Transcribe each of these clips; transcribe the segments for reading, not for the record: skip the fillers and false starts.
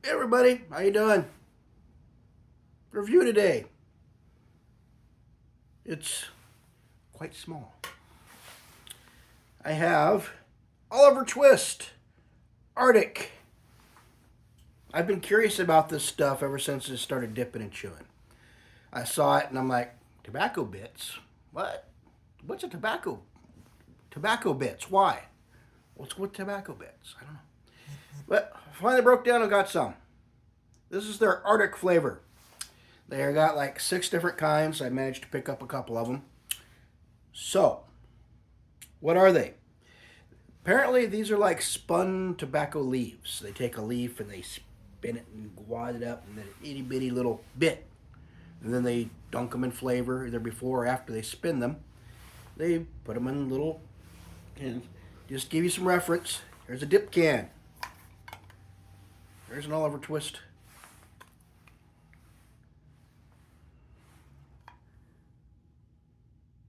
Hey everybody, how you doing? Review today. It's quite small. I have Oliver Twist Arctic. I've been curious about this stuff ever since I started dipping and chewing. I saw it and I'm like, tobacco bits? What? What's a tobacco? Tobacco bits? Why? What's with tobacco bits? I don't know. But finally broke down and got some. This is their Arctic flavor. They got like 6 different kinds. I managed to pick up a couple of them. So, what are they? Apparently, these are like spun tobacco leaves. They take a leaf and they spin it and wad it up and then an itty bitty little bit. And then they dunk them in flavor either before or after they spin them. They put them in little cans. Just give you some reference. Here's a dip can. There's an Oliver Twist.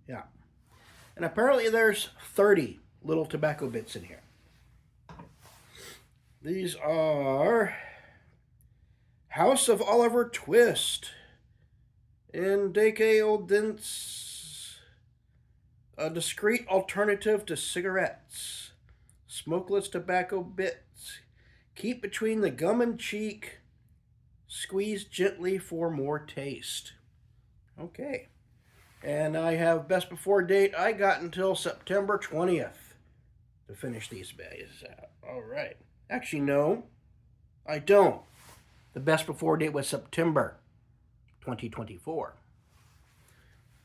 Yeah. And apparently there's 30 little tobacco bits in here. These are House of Oliver Twist and Decay Oldents, a discreet alternative to cigarettes. Smokeless tobacco bits. Keep between the gum and cheek. Squeeze gently for more taste. Okay. And I have best before date. I got until September 20th to finish these bags out. All right. Actually, no, I don't. The best before date was September 2024.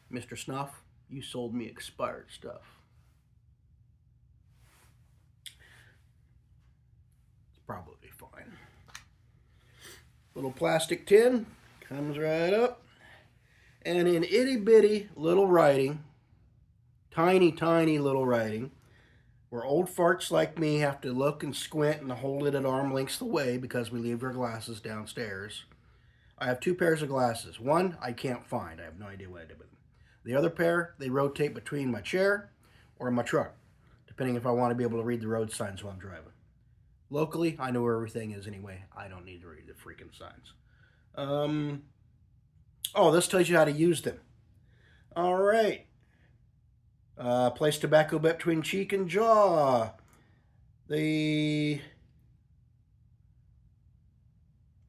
Mr. Snuff, you sold me expired stuff. It's probably fine. Little plastic tin comes right up. And in itty bitty little writing, tiny, tiny little writing, where old farts like me have to look and squint and hold it at arm lengths away because we leave our glasses downstairs. I have 2 pairs of glasses. One I can't find. I have no idea what I did with them. The other pair, they rotate between my chair or my truck, depending if I want to be able to read the road signs while I'm driving. Locally, I know where everything is anyway. I don't need to read the freaking signs. Oh, this tells you how to use them. All right. Place tobacco between cheek and jaw. The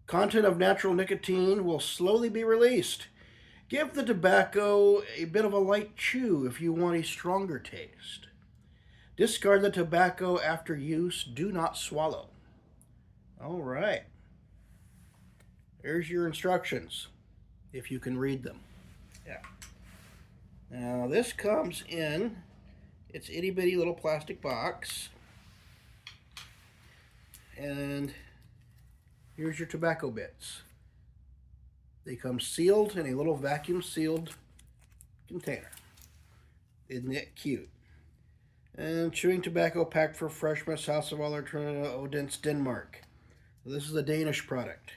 content of natural nicotine will slowly be released. Give the tobacco a bit of a light chew if you want a stronger taste. Discard the tobacco after use. Do not swallow. All right. Here's your instructions, if you can read them. Yeah. Now this comes in its itty bitty little plastic box. And here's your tobacco bits. They come sealed in a little vacuum sealed container. Isn't it cute? And chewing tobacco packed for freshness, House of Oliver Odense, Denmark. This is a Danish product.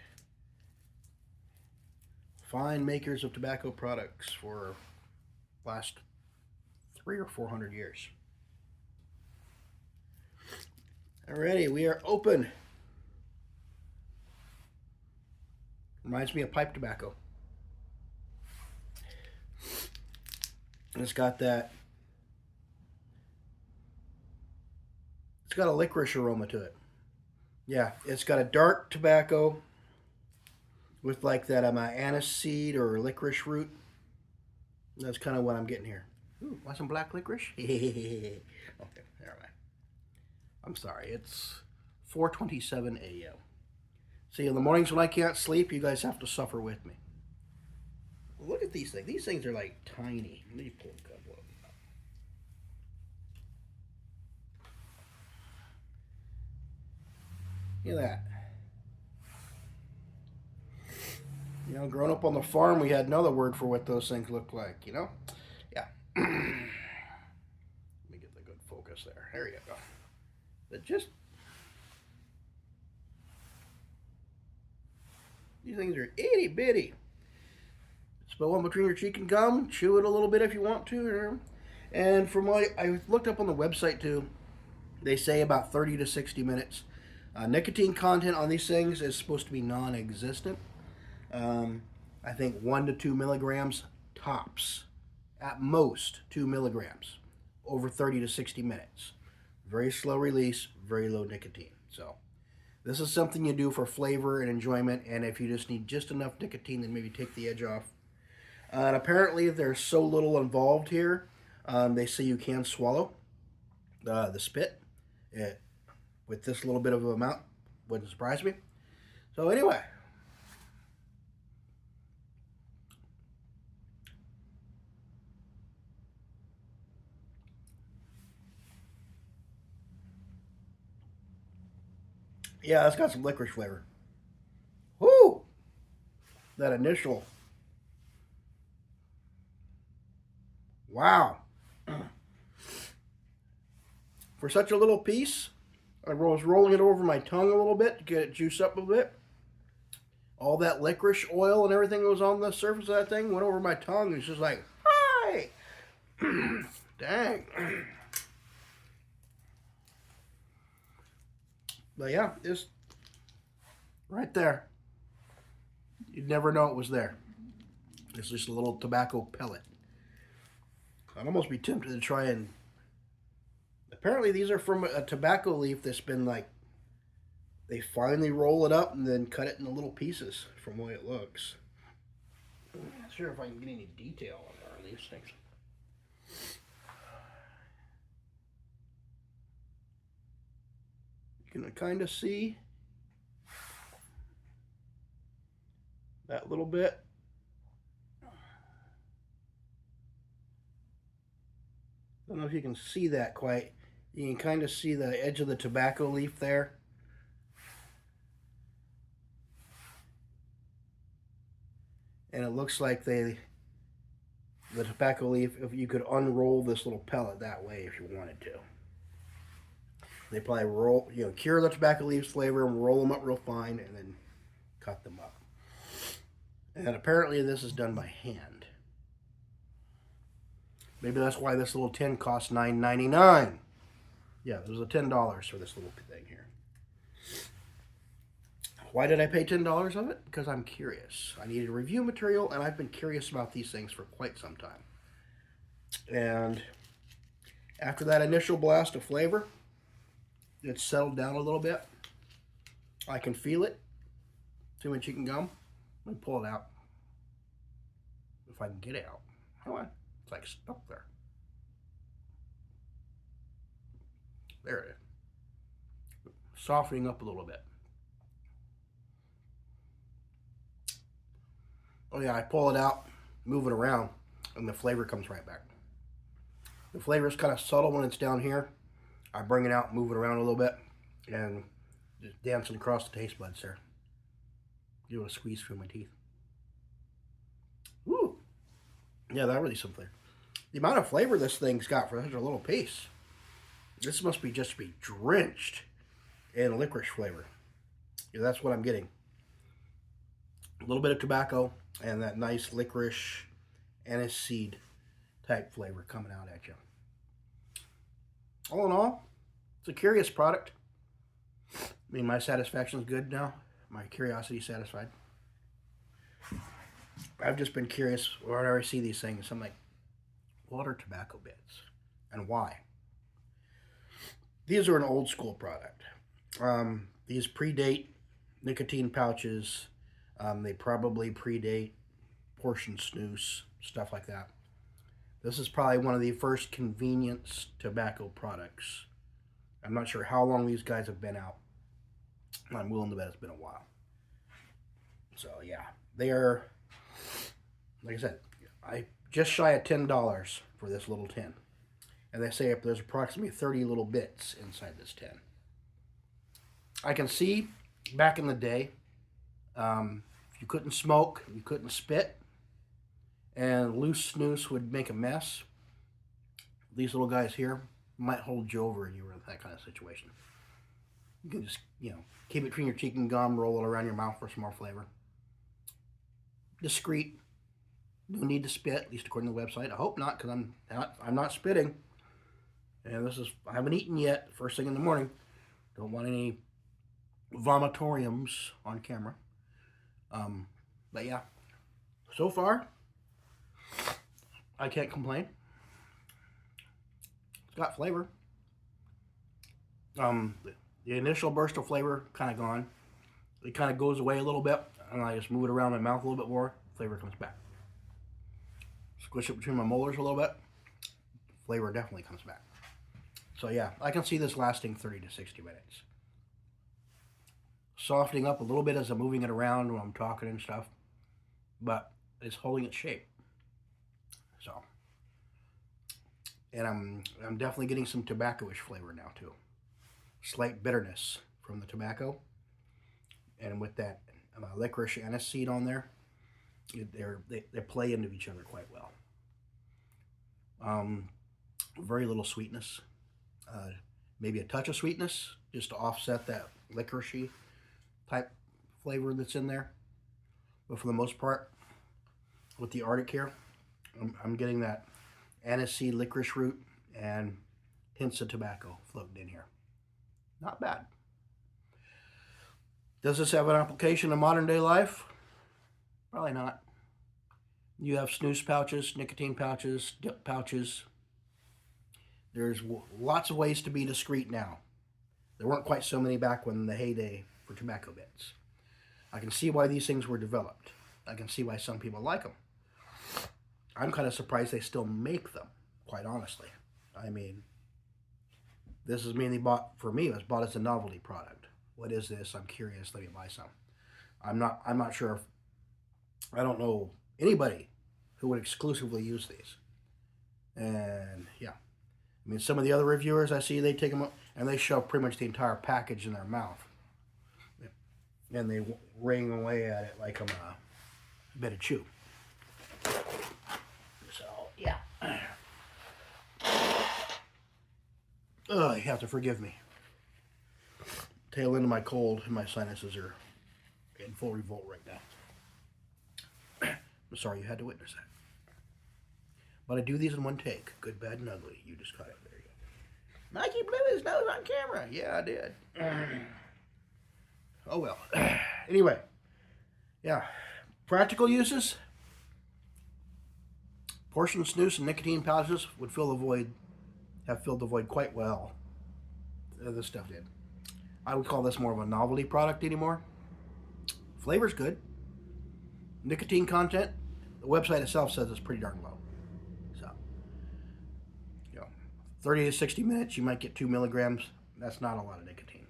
Fine makers of tobacco products for last 300 or 400 years. Alrighty, we are open. Reminds me of pipe tobacco. And it's got that. It's got a licorice aroma to it. Yeah, it's got a dark tobacco with like that anise seed or licorice root. That's kind of what I'm getting here. Ooh, want some black licorice? Okay, never mind. I'm sorry, it's 4:27 a.m. See, in the mornings when I can't sleep, you guys have to suffer with me. Look at these things. These things are like tiny. Let me pull a couple of them out. Look at that. You know, growing up on the farm, we had another word for what those things look like, you know? Yeah. Let me get the good focus there. There you go. But just, these things are itty bitty. Spit one between your cheek and gum. Chew it a little bit if you want to. And from what I looked up on the website too, they say about 30 to 60 minutes. Nicotine content on these things is supposed to be non-existent. I think 1 to 2 milligrams tops. At most 2 milligrams over 30 to 60 minutes. Very slow release, very low nicotine. So this is something you do for flavor and enjoyment, and if you just need just enough nicotine, then maybe take the edge off. And apparently there's so little involved here. They say you can swallow the spit with this little bit of amount. Wouldn't surprise me. So anyway. Yeah, it's got some licorice flavor. Woo! That initial. Wow. For such a little piece, I was rolling it over my tongue a little bit to get it juiced up a bit. All that licorice oil and everything that was on the surface of that thing went over my tongue. It's just like, hi! Dang. But yeah, just right there. You'd never know it was there. It's just a little tobacco pellet. I'd almost be tempted to try and... Apparently these are from a tobacco leaf that's been like... They finally roll it up and then cut it into little pieces from the way it looks. I'm not sure if I can get any detail on these things. You can kind of see that little bit. I don't know if you can see that quite. You can kind of see the edge of the tobacco leaf there. And it looks like the tobacco leaf, if you could unroll this little pellet that way if you wanted to. They probably roll, cure the tobacco leaves flavor and roll them up real fine and then cut them up. And apparently this is done by hand. Maybe that's why this little tin costs $9.99. Yeah, there's a $10 for this little thing here. Why did I pay $10 of it? Because I'm curious. I needed review material, and I've been curious about these things for quite some time. And after that initial blast of flavor, it's settled down a little bit. I can feel it. Too much chewing gum. Let me pull it out. If I can get it out. Come on. It's like stuck there. There it is. Softening up a little bit. Oh yeah, I pull it out, move it around, and the flavor comes right back. The flavor is kind of subtle when it's down here. I bring it out, move it around a little bit, and just dancing across the taste buds there. Give it a squeeze through my teeth. Woo! Yeah, that really something. The amount of flavor this thing's got for such a little piece. This must be just be drenched in licorice flavor. Yeah, that's what I'm getting. A little bit of tobacco and that nice licorice aniseed type flavor coming out at you. All in all, it's a curious product. I mean, my satisfaction is good now. My curiosity is satisfied. I've just been curious whenever I see these things. I'm like, what are tobacco bits and why? These are an old school product. These predate nicotine pouches. They probably predate portion snus, stuff like that. This is probably one of the first convenience tobacco products. I'm not sure how long these guys have been out. I'm willing to bet it's been a while. So yeah, they are, like I said, I just shy of $10 for this little tin. And they say there's approximately 30 little bits inside this tin. I can see back in the day, if you couldn't smoke, you couldn't spit, and loose snus would make a mess, these little guys here might hold you over and you were in that kind of situation. You can just, keep it between your cheek and gum, roll it around your mouth for some more flavor. Discreet. No need to spit, at least according to the website. I hope not, because I'm not spitting. And I haven't eaten yet, first thing in the morning. Don't want any vomitoriums on camera. But yeah, so far, I can't complain. It's got flavor. The initial burst of flavor kind of gone. It kind of goes away a little bit, and I just move it around my mouth a little bit more. Flavor comes back. Squish it between my molars a little bit. Flavor definitely comes back. So yeah, I can see this lasting 30 to 60 minutes. Softening up a little bit as I'm moving it around when I'm talking and stuff, but it's holding its shape. So, and I'm definitely getting some tobacco-ish flavor now too. Slight bitterness from the tobacco, and with that licorice aniseed on there, they play into each other quite well. Very little sweetness, maybe a touch of sweetness just to offset that licoricey type flavor that's in there. But for the most part, with the Arctic here, I'm getting that aniseed licorice root and hints of tobacco floating in here. Not bad. Does this have an application in modern day life? Probably not. You have snooze pouches, nicotine pouches, dip pouches. There's lots of ways to be discreet now. There weren't quite so many back when the heyday for tobacco bits. I can see why these things were developed. I can see why some people like them. I'm kind of surprised they still make them, quite honestly. I mean, this is mainly bought, for me, it was bought as a novelty product. What is this? I'm curious. Let me buy some. I'm not sure if, I don't know anybody who would exclusively use these. And yeah, I mean, some of the other reviewers I see, they take them up and they shove pretty much the entire package in their mouth. And they ring away at it like I'm a bit of chew. So, yeah. You have to forgive me. Tail end of my cold and my sinuses are in full revolt right now. I'm sorry you had to witness that. But I do these in one take. Good, bad, and ugly. You just caught it. There you go. Mikey blew his nose on camera. Yeah, I did. Oh well. Anyway. Yeah. Practical uses. Portion snus and nicotine pouches would fill the void. Have filled the void quite well. This stuff did. I would call this more of a novelty product anymore. Flavor's good. Nicotine content, the website itself says it's pretty darn low. So, 30 to 60 minutes, you might get 2 milligrams. That's not a lot of nicotine.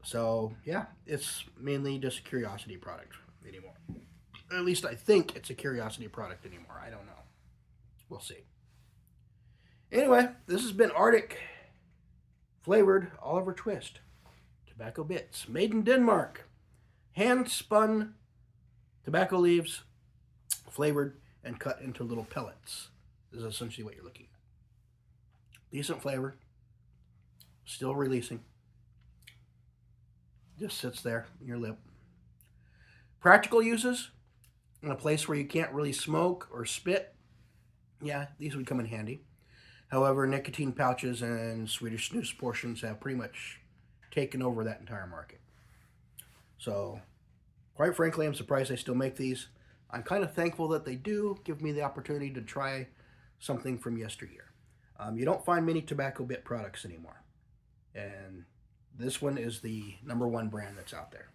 So, yeah, it's mainly just a curiosity product anymore. At least I think it's a curiosity product anymore. I don't know. We'll see. Anyway, this has been Arctic flavored Oliver Twist tobacco bits, made in Denmark, hand spun tobacco leaves, flavored and cut into little pellets. This is essentially what you're looking at. Decent flavor, still releasing, just sits there in your lip. Practical uses, in a place where you can't really smoke or spit, yeah, these would come in handy. However, nicotine pouches and Swedish snus portions have pretty much taken over that entire market. So, quite frankly, I'm surprised they still make these. I'm kind of thankful that they do give me the opportunity to try something from yesteryear. You don't find many tobacco bit products anymore. And this one is the #1 brand that's out there.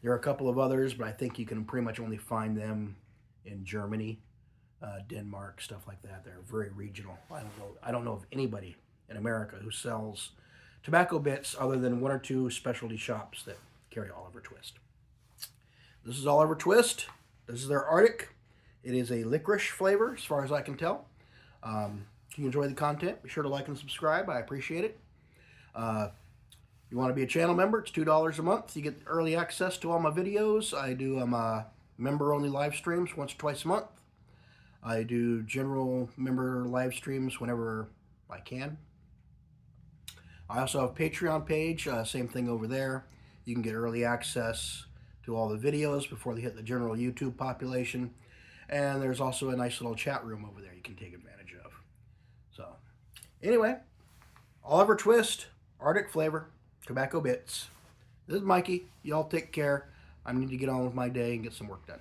There are a couple of others, but I think you can pretty much only find them in Germany, Denmark, stuff like that. They're very regional. I don't know of anybody in America who sells tobacco bits other than 1 or 2 specialty shops that carry Oliver Twist. This is Oliver Twist. This is their Arctic. It is a licorice flavor, as far as I can tell. If you enjoy the content, be sure to like and subscribe. I appreciate it. You want to be a channel member, it's $2 a month. You get early access to all my videos. I do member-only live streams once or twice a month. I do general member live streams whenever I can. I also have a Patreon page, same thing over there. You can get early access to all the videos before they hit the general YouTube population. And there's also a nice little chat room over there you can take advantage of. So, anyway, Oliver Twist, Arctic flavor, Tobacco Bits. This is Mikey. Y'all take care. I need to get on with my day and get some work done.